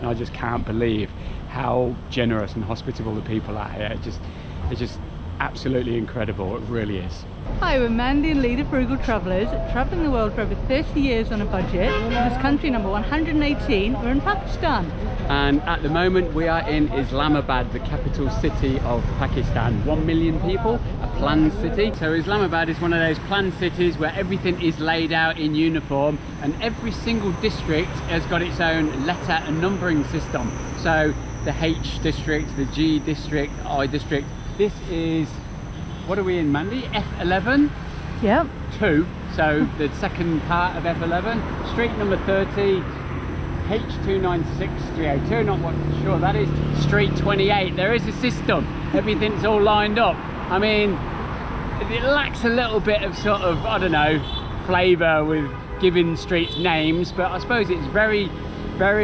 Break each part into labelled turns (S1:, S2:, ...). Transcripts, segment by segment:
S1: and I just can't believe how generous and hospitable the people are here. It's just absolutely incredible. It really is.
S2: Hi, we're Mandy and Leader Frugal Travellers, travelling the world for over 30 years on a budget. This is country number 118. We're in Pakistan.
S1: And at the moment we are in Islamabad, the capital city of Pakistan. 1 million people, a planned city. So Islamabad is one of those planned cities where everything is laid out in uniform, and every single district has got its own letter and numbering system. So the H district, the G district, I district. This is, what are we in, Mandy? F11?
S2: Yep.
S1: 2, so the second part of F11. Street number 30, H296302, not what sure that is. Street 28, there is a system. Everything's all lined up. I mean, it lacks a little bit of sort of, I don't know, flavour with giving streets names, but I suppose it's very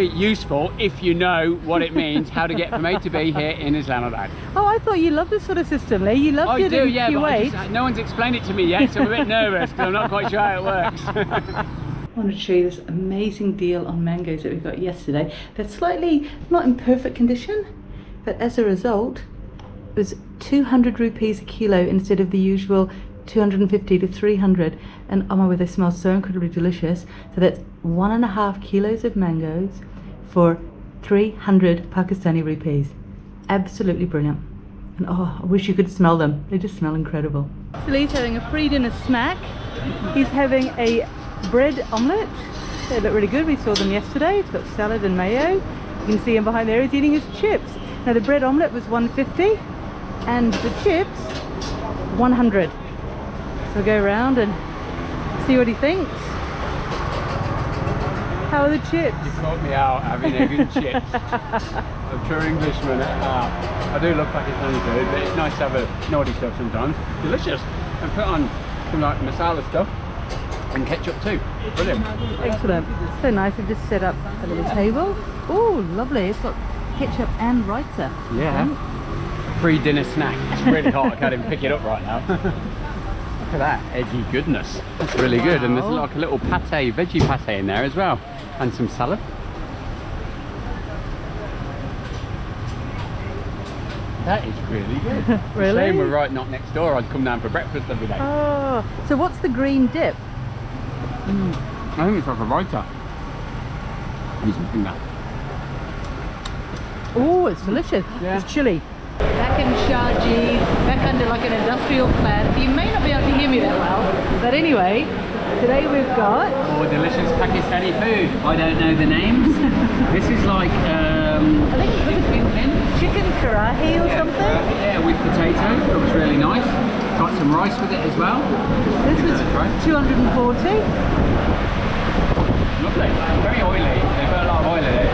S1: useful if you know what it means, how to get from A to B here in Islamabad.
S2: Oh, I thought you loved this sort of system, Lee. You loved it in Kuwait.
S1: But no one's explained it to me yet, so I'm a bit nervous because I'm not quite sure how it works.
S2: I wanted to show you this amazing deal on mangoes that we got yesterday. They're slightly not in perfect condition, but as a result, it was 200 rupees a kilo instead of the usual 250 to 300, and oh my word, they smell so incredibly delicious. So that's 1.5 kilos of mangoes for 300 Pakistani rupees. Absolutely brilliant. And oh, I wish you could smell them. They just smell incredible. So Lee's having a pre-dinner snack. He's having a bread omelette. They look really good. We saw them yesterday. It's got salad and mayo. You can see him behind there. He's eating his chips. Now the bread omelette was 150 and the chips 100. So go around and see what he thinks. How are the chips?
S1: You caught me out having egg and chips. I'm a true Englishman at heart. I do love Pakistani food, but it's nice to have a naughty stuff sometimes. Delicious. And put on some like masala stuff and ketchup too. Brilliant.
S2: Excellent. So nice. We've just set up a little table. Oh, lovely. It's got ketchup and raita.
S1: Yeah. Free dinner snack. It's really hot. I can't even pick it up right now. Look at that eggy goodness. That's really good. And there's like a little pate, veggie pate in there as well. And some salad. That is really good.
S2: Really?
S1: Shame we're right not next door. I'd come down for breakfast every day.
S2: Oh, so what's the green dip?
S1: I think it's like a raita. Use my finger.
S2: Oh, it's delicious.
S1: Yeah.
S2: It's chilli. Back in Sharjah, back under like an industrial plant. You may not be able to hear me that well, but anyway, today we've got
S1: delicious Pakistani food. I don't know the names. This is like
S2: I think it's chicken karahi or something.
S1: Yeah, with potato. Looks really nice. Got some rice with it as well.
S2: This was 240.
S1: Lovely. Very oily. They put a lot of oil in it.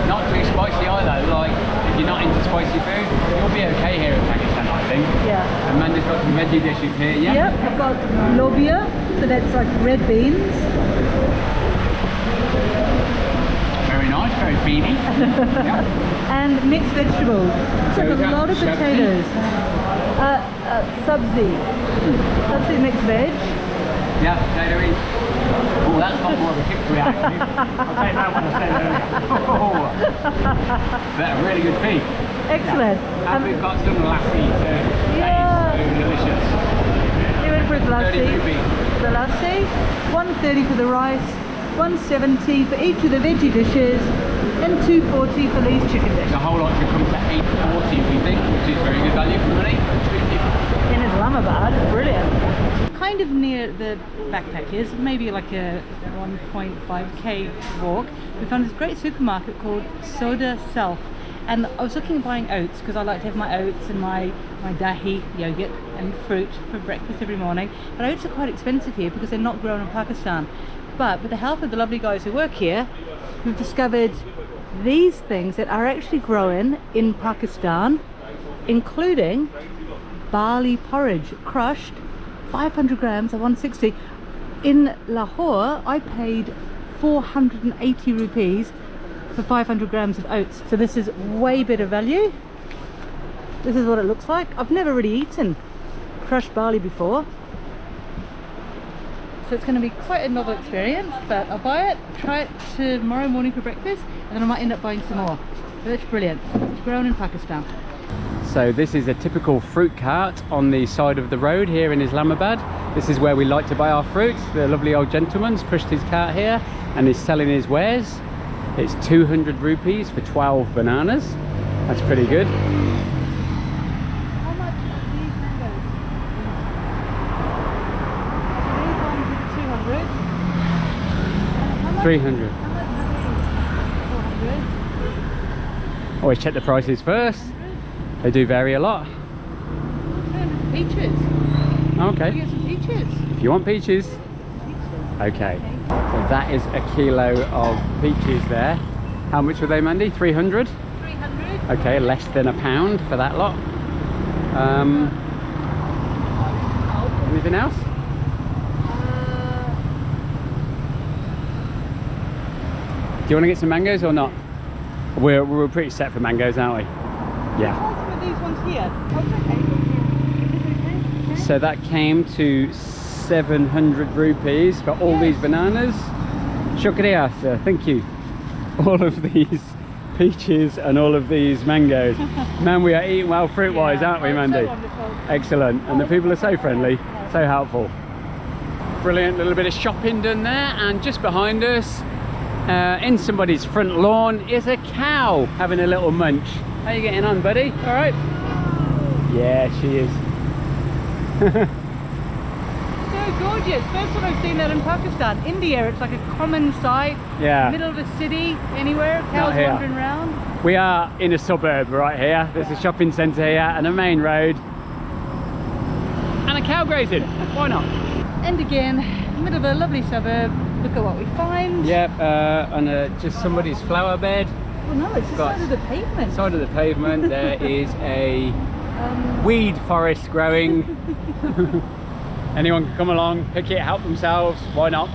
S1: Not too spicy either. Like, if you're not into spicy food, you'll be okay here in Pakistan, I think.
S2: Yeah.
S1: And Amanda's got some veggie dishes here, yeah?
S2: Yep, I've got lobia, so that's like red beans.
S1: Very nice, very beany. Yeah.
S2: And mixed vegetables. So
S1: So
S2: a
S1: is that
S2: lot of
S1: sabzi?
S2: potatoes. Sabzi. Sabzi mixed veg.
S1: Yeah, potatoey. Oh, that's got more of a kick to it actually. I'll take that one I said earlier. Oh, that's a really good feed.
S2: Excellent.
S1: Yeah. And we've got some lassi too.
S2: Yeah.
S1: That is so delicious.
S2: He went for his
S1: 30
S2: lassi.
S1: rupees.
S2: The lassi, 130 for the rice, 170 for each of the veggie dishes, and 240 for these chicken dishes.
S1: The whole lot should come to 840 we think, which is very good value for money.
S2: In Islamabad, brilliant. Kind of near the backpackers, maybe like a 1.5k walk, we found this great supermarket called Soda Self. And I was looking at buying oats because I like to have my oats and my dahi, yogurt and fruit for breakfast every morning. But oats are quite expensive here because they're not grown in Pakistan. But with the help of the lovely guys who work here, we've discovered these things that are actually grown in Pakistan, including barley porridge, crushed, 500 grams at 160. In Lahore, I paid 480 rupees for 500 grams of oats. So this is way better value. This is what it looks like. I've never really eaten crushed barley before. So so it's going to be quite a novel experience, but I'll buy it, try it tomorrow morning for breakfast, and then I might end up buying some more. But it's brilliant. It's grown in Pakistan.
S1: So this is a typical fruit cart on the side of the road here in Islamabad. This is where we like to buy our fruits. The lovely old gentleman's pushed his cart here and is selling his wares. It's 200 rupees for 12 bananas. That's pretty good.
S2: How much are these mangoes? These ones are 200.
S1: 300.
S2: How much are these? 400.
S1: Always check the prices first. They do vary a lot.
S2: 300 peaches.
S1: Okay.
S2: Can you get some peaches?
S1: If you want peaches. Okay. So that is a kilo of peaches there. How much were they, Mandy? 300?
S2: 300.
S1: Okay, less than £1 for that lot. Anything else? Do you want to get some mangoes or not? We're pretty set for mangoes, aren't we? Yeah.
S2: Some of these ones here. Oh, it's okay.
S1: So that came to 700 rupees for all these bananas. Shukriya, sir. Thank you. All of these peaches and all of these mangoes. Man, we are eating well fruit-wise, aren't we, Mandy?
S2: So wonderful.
S1: Excellent. And the people are so friendly, so helpful. Brilliant little bit of shopping done there, and just behind us, in somebody's front lawn, is a cow having a little munch. How you getting on, buddy? All right? Yeah, she is.
S2: So gorgeous. First time I've seen that in Pakistan. India, it's like a common sight.
S1: Yeah.
S2: Middle of a city, anywhere, cows
S1: here.
S2: wandering around.
S1: We are in a suburb right here. There's a shopping centre here and a main road. And a cow grazing. Why not?
S2: And again, middle of a lovely suburb. Look at what we find.
S1: Yep, on just somebody's flower bed.
S2: Oh no, it's the side of the pavement.
S1: Side of the pavement, there is a weed forest growing. Anyone can come along, pick it, help themselves, why not?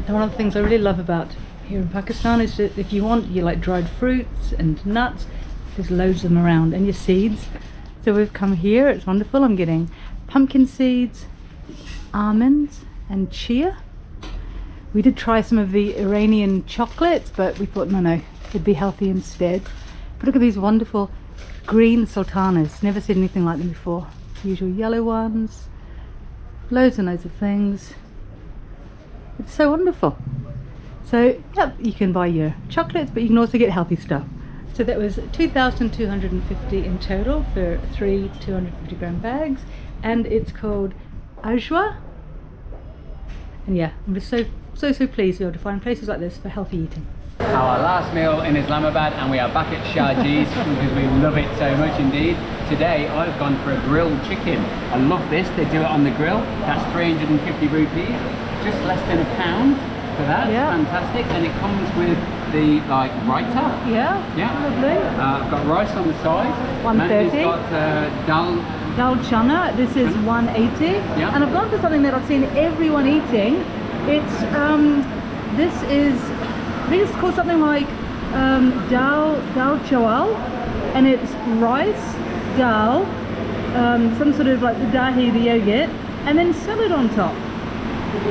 S2: And one of the things I really love about here in Pakistan is that if you want, you like dried fruits and nuts, there's loads of them around, and your seeds. So we've come here, it's wonderful. I'm getting pumpkin seeds, almonds and chia. We did try some of the Iranian chocolates, but we thought no, it'd be healthy instead. But look at these wonderful green sultanas. Never seen anything like them before. The usual yellow ones. Loads and loads of things. It's so wonderful. So, yep, you can buy your chocolates, but you can also get healthy stuff. So that was 2,250 in total for 3 250 gram bags. And it's called Ajwa. And yeah, I'm just so pleased to be able to find places like this for healthy eating.
S1: Our last meal in Islamabad, and we are back at Shahji's because we love it so much indeed. Today I've gone for a grilled chicken. I love this, they do it on the grill. That's 350 rupees, just less than £1 for that.
S2: Yeah.
S1: Fantastic. And it comes with the like raita.
S2: Yeah, lovely.
S1: I've got rice on the side.
S2: 130.
S1: Mandy's got
S2: Dal chana, this is 180.
S1: Yeah.
S2: And I've gone for something that I've seen everyone eating. It's this is, I think it's called something like dal chawal, and it's rice, dal, some sort of like the dahi, the yogurt, and then salad on top.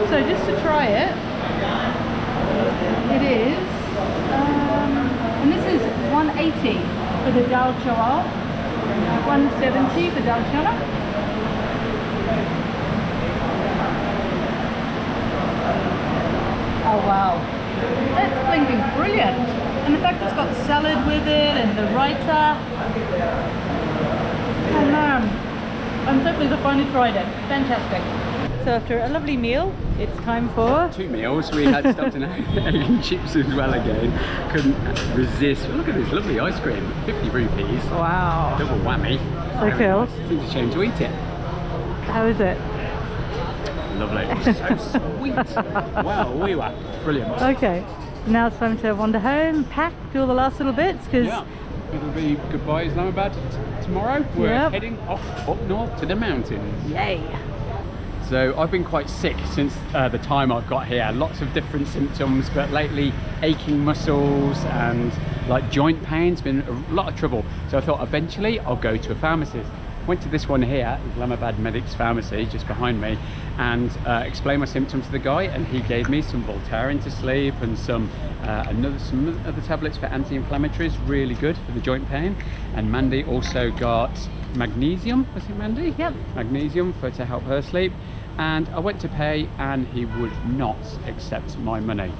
S2: So just to try it, it is, and this is 180 for the dal chawal, 170 for dal chana. Oh wow, that's blinking brilliant. And in fact it's got salad with it and the raita. Oh man, I'm so pleased I finally tried it. Fantastic. So after a lovely meal, it's time for
S1: 2 meals. We had stopped in egg and chips as well again. Couldn't resist. Look at this lovely ice cream, 50 rupees.
S2: wow.
S1: Double whammy.
S2: So cool.
S1: Seems a shame to eat it.
S2: How is it?
S1: Lovely. So sweet. Wow, we were brilliant.
S2: Okay, now it's time to wander home, pack, do all the last little bits because
S1: Yeah, it'll be goodbye Islamabad tomorrow. We're heading off up north to the mountains.
S2: yay.
S1: So I've been quite sick since the time I've got here. Lots of different symptoms, but lately aching muscles and like joint pains, been a lot of trouble. So I thought eventually I'll go to a pharmacist. Went to this one here, Islamabad Medic's pharmacy, just behind me, and explained my symptoms to the guy, and he gave me some Voltaren to sleep and some other tablets for anti-inflammatories, really good for the joint pain. And Mandy also got magnesium, was it Mandy?
S2: Yep.
S1: Magnesium to help her sleep. And I went to pay and he would not accept my money.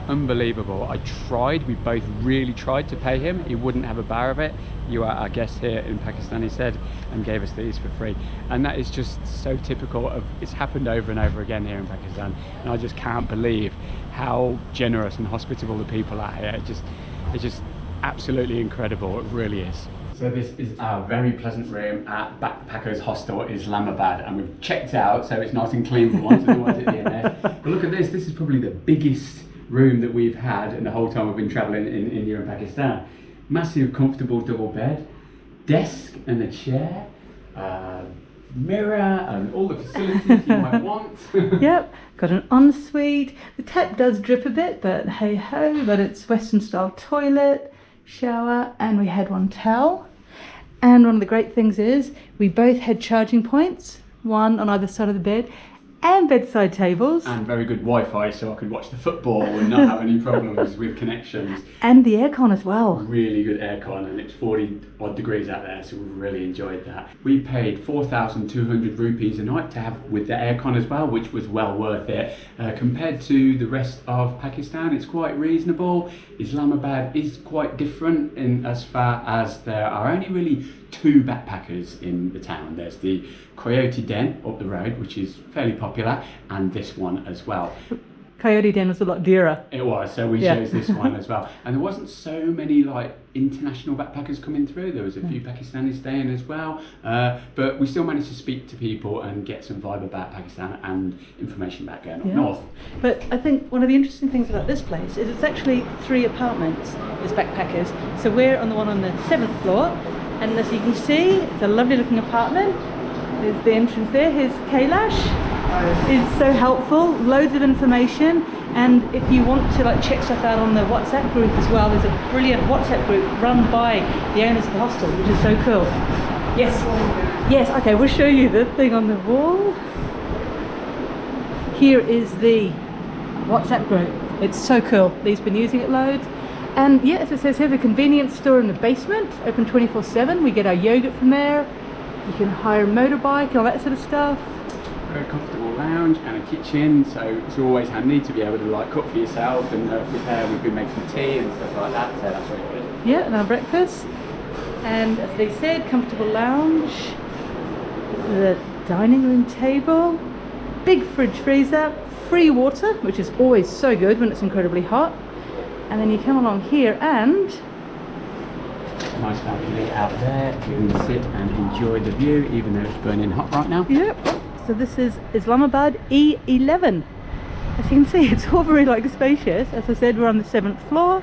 S1: Unbelievable. I tried, we both really tried to pay him. He wouldn't have a bar of it. You are our guest here in Pakistan, he said, and gave us these for free. And that is just so typical of, it's happened over and over again here in Pakistan. And I just can't believe how generous and hospitable the people are here. It's just absolutely incredible. It really is. So this is our very pleasant room at Backpackers Hostel, Islamabad, and we've checked out, so it's nice and clean for once. Otherwise it'd be a mess. But look at this. This is probably the biggest room that we've had in the whole time we've been travelling in India and Pakistan. Massive, comfortable double bed, desk and a chair, mirror, and all the facilities you might want.
S2: Yep, got an ensuite. The tap does drip a bit, but hey ho, but it's Western style toilet, shower, and we had one towel. And one of the great things is we both had charging points, one on either side of the bed, and bedside tables.
S1: And very good Wi-Fi, so I could watch the football and not have any problems with connections.
S2: And the aircon as well.
S1: Really good aircon, and it's 40 odd degrees out there, so we really enjoyed that. We paid 4,200 rupees a night to have with the aircon as well, which was well worth it. Compared to the rest of Pakistan, it's quite reasonable. Islamabad is quite different in as far as there are only really two backpackers in the town. There's the Coyote Den up the road, which is fairly popular, and this one as well.
S2: Coyote Den was a lot dearer.
S1: It was, so we chose this one as well. And there wasn't so many like international backpackers coming through. There was a few Pakistanis staying as well, but we still managed to speak to people and get some vibe about Pakistan and information about going up north.
S2: But I think one of the interesting things about this place is it's actually 3 apartments as backpackers. So we're on the one on the 7th floor, and as you can see, it's a lovely looking apartment. There's the entrance there. Here's Kailash. It's so helpful, loads of information, and if you want to like check stuff out on the WhatsApp group as well, there's a brilliant WhatsApp group run by the owners of the hostel, which is so cool. Yes, okay, we'll show you the thing on the wall. Here is the WhatsApp group. It's so cool. He's been using it loads. And yeah, as it says here, the convenience store in the basement, open 24/7. We get our yogurt from there. You can hire a motorbike and all that sort of stuff.
S1: Very comfortable lounge and a kitchen, so it's always handy to be able to like cook for yourself and prepare. We've been making tea and stuff like that, so that's really good.
S2: Yeah, and our breakfast. And as they said, comfortable lounge, the dining room table, big fridge freezer, free water, which is always so good when it's incredibly hot. And then you come along here and
S1: nice balcony out there. You can sit and enjoy the view, even though it's burning hot right now.
S2: Yep. So this is Islamabad E11. As you can see, it's all very like spacious. As I said, we're on the 7th floor.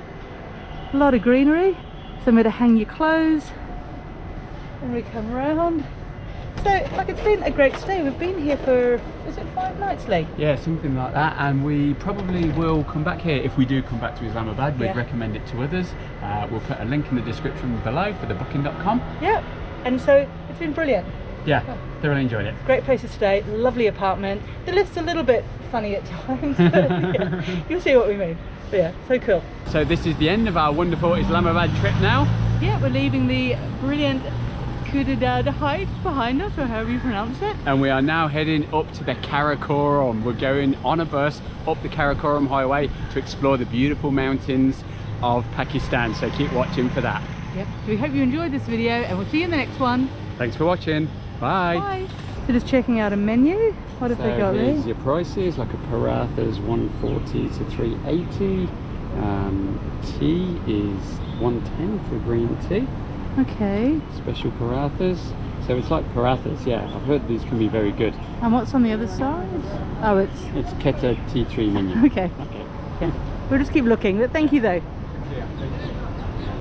S2: A lot of greenery, somewhere to hang your clothes. And we come around. So, like, it's been a great stay. We've been here for, is it 5 nights, Lee?
S1: Yeah, something like that. And we probably will come back here. If we do come back to Islamabad, we'd recommend it to others. We'll put a link in the description below for the booking.com.
S2: Yep. And so it's been brilliant.
S1: Yeah, thoroughly enjoyed it.
S2: Great place to stay, lovely apartment. The lift's a little bit funny at times, but yeah, you'll see what we mean. But yeah, so cool.
S1: So this is the end of our wonderful Islamabad trip now.
S2: Yeah, we're leaving the brilliant Kudadad Heights behind us, or however you pronounce it.
S1: And we are now heading up to the Karakoram. We're going on a bus up the Karakoram highway to explore the beautiful mountains of Pakistan, so keep watching for that.
S2: Yep, we hope you enjoyed this video, and we'll see you in the next one.
S1: Thanks for watching. Bye.
S2: Bye. So just checking out a menu. What have they got there?
S1: Here's your prices, like a paratha's 140 to 380. Tea is 110 for green tea.
S2: Okay.
S1: Special parathas. So it's like parathas, yeah. I've heard these can be very good.
S2: And what's on the other side? Oh,
S1: it's Keta T3 menu.
S2: Okay. Yeah. We'll just keep looking, but thank you though.
S1: Yeah.